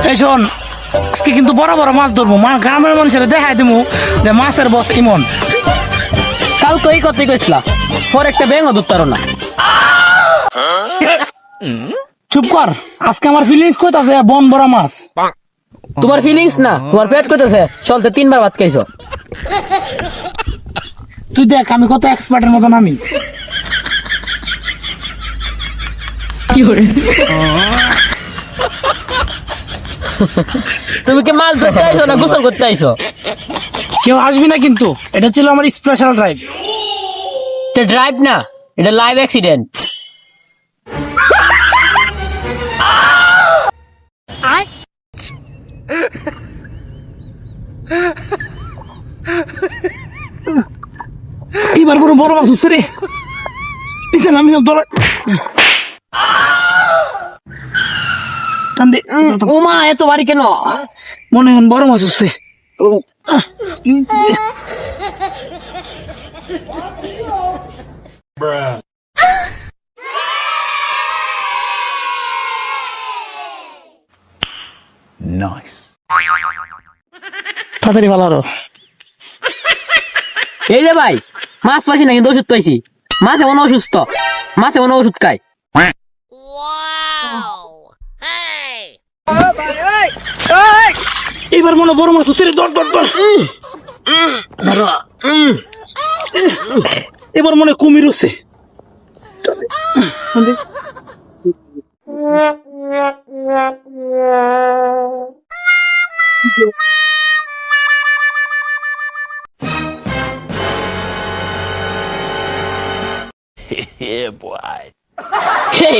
এই শোন, আজকে কিন্তু বড় বড় মাছ ধরবো, গ্রামের মানুষের দেখাই দিমু যে মাছের বস ইমন। কাল তো এই কথাই কইছিলা, পর একটা ব্যাঙও ধরতারো না। চুপ কর, আজকে আমার ফিলিংস কইতাছে বন বড় মাছ। তোমার ফিলিংস না, তোমার পেট কইতাছে চলতে 3 বার ভাত খাইছো। তুই দেখ আমি কত এক্সপার্টের মতন আমি। তুমি কি মাছ ধরতে আইছো না গোসল করতে আইছো? কেউ আসবি না কিন্তু, এটা ছিল আমার স্পেশাল ড্রাইভ। এটা ড্রাইভ না, এটা লাইভ অ্যাক্সিডেন্ট। এবার বড় বড় মাছ উঠছে রে, আমি সব ধরে টান দে। ওমা এত বাড়ি কেন? মনে হয় বড় মাছ উঠছে। তাড়াতাড়ি ভালো আরো। এই যে ভাই, মাছ পাইছি না কিন্তু ওষুধ পাইছি। মাছ এমন অসুস্থ, মাছ এমন ওষুধ খায়। এবার মনে হয় বড় মাছ উঠছে রে, দর দর দর। এবার মনে হয় কুমির উঠছে।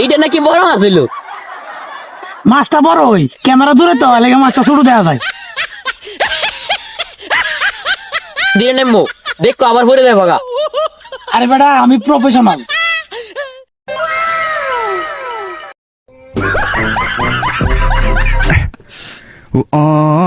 এইটা নাকি বড় মাছ হইলো। মাছটা বড় হই, ক্যামেরা দূরে তো লাগে মাছটা ছোট দেখা যায়। দিয়ে নেমো, দেখো আবার ভরে দেয় ভাগা। আরে বেটা আমি প্রফেশনাল। Oh